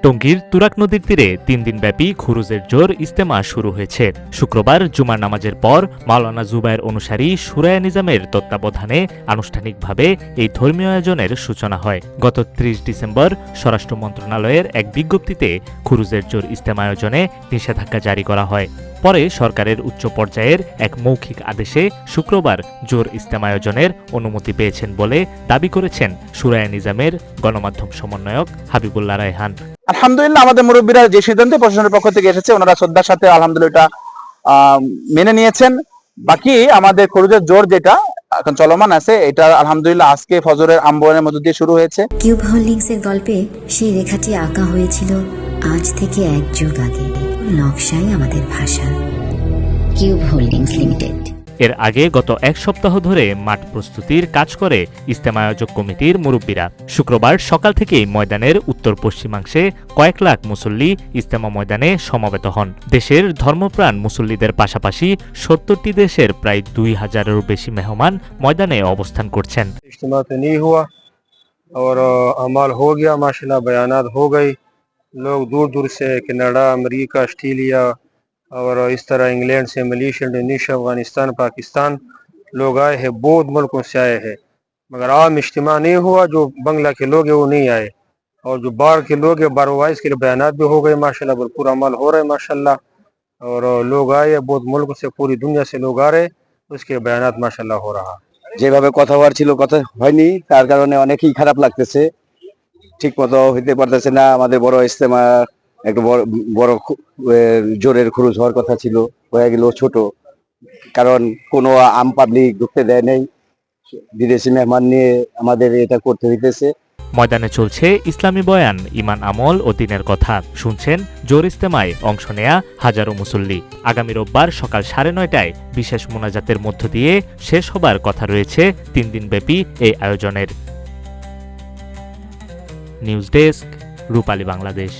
টঙ্গীর তুরাগ নদীর তীরে 3 দিনব্যাপী খুরুজের জোর ইজতেমা শুরু হয়েছে। শুক্রবার জুমার নামাজের পর মাওলানা জুবায়ের অনুসারী সুরায়া নিজামের তত্ত্বাবধানে আনুষ্ঠানিকভাবে এই ধর্মীয় আয়োজনের সূচনা হয়। গত 30 ডিসেম্বর স্বরাষ্ট্র মন্ত্রণালয়ের এক বিজ্ঞপ্তিতে খুরুজের জোর ইজতেমা আয়োজনে নিষেধাজ্ঞা জারি করা হয়। পরে সরকারের উচ্চ পর্যায়ের এক মৌখিক আদেশে শুক্রবার জোর ইজতেমা আয়োজনের অনুমতি পেয়েছেন বলে দাবি করেছেন সুরায়া নিজামের গণমাধ্যম সমন্বয়ক হাবিবুল্লাহ রায়হান। আলহামদুলিল্লাহ, আমাদের মুরব্বীরা যে সিদ্ধান্তে প্রশাসনের পক্ষ থেকে এসেছে ওনারা শ্রদ্ধার সাথে আলহামদুলিল্লাহ মেনে নিয়েছেন। বাকি আমাদের খুরুজের জোর যেটা এখন চলমান আছে, এটা আলহামদুলিল্লাহ আজকে ফজরের আম্বনের মধ্য দিয়ে শুরু হয়েছে। কিউব হোল্ডিংসের গল্পে সেই রেখাটি আঁকা হয়েছিল আজ থেকে 1 যুগ আগে। নকশাই আমাদের ভাষা। Cube holdings limited. এর আগে গত 1 সপ্তাহ ধরে মাঠ প্রস্তুতির কাজ করে ইজতেমা আয়োজক কমিটির মুরব্বীরা। শুক্রবার সকাল থেকেই ময়দানের উত্তর পশ্চিমাংশে কয়েক লাখ মুসল্লি ইজতেমা ময়দানে সমবেত হন। দেশের ধর্মপ্রাণ মুসল্লিদের পাশাপাশি 70টি দেশের প্রায় 2000-এরও বেশি মেহমান ময়দানে অবস্থান করছেন। इज्तिमा तो नहीं हुआ और अमल हो गया, माशाल्लाह बयानात हो गई। लोग दूर दूर से कनाडा, अमेरिका, ऑस्ट्रेलिया और इस तरह इंग्लैंड से, मलेशिया, इंडोनेशिया, अफगानिस्तान, पाकिस्तान लोग आए हैं। बहुत मुल्कों से आए हैं, मगर आम इज्तिमा नहीं हुआ। जो बंगला के लोग हैं वो नहीं आए, और जो बाहर के लोग हैं बारवाइज के लिए बयानात भी हो गए माशाल्लाह, भरपूर अमल हो रहे हैं माशाल्लाह। और लोग आए हैं बहुत मुल्क से, पूरी दुनिया से लोग आ रहे हैं, उसके बयानात माशाल्लाह हो रहा। যেভাবে কথা হওয়ার ছিল কথা হয়নি, তার কারণে অনেকই খারাপ লাগতেছে। ঠিক মতো হইতে পারতেছে না। আমাদের বড় ইজতেমা একটা বড় জোরের খুরুজ হওয়ার কথা ছিল, হয়ে গেল ছোট, কারণ কোনো আম পাবলিক ঢুকতে দেয় নাই। বিদেশি মেহমান নিয়ে আমাদের এটা করতে হইতেছে। ময়দানে চলছে ইসলামী বয়ান, ঈমান আমল ও দ্বীনের কথা। শুনছেন জোর ইজতেমায় অংশ নেয়া হাজারো মুসল্লি। আগামী রোববার সকাল 9:30টায় বিশেষ মোনাজাতের মধ্য দিয়ে শেষ হবার কথা রয়েছে 3 দিনব্যাপী এই আয়োজনের। নিউজ ডেস্ক, রূপালী বাংলাদেশ।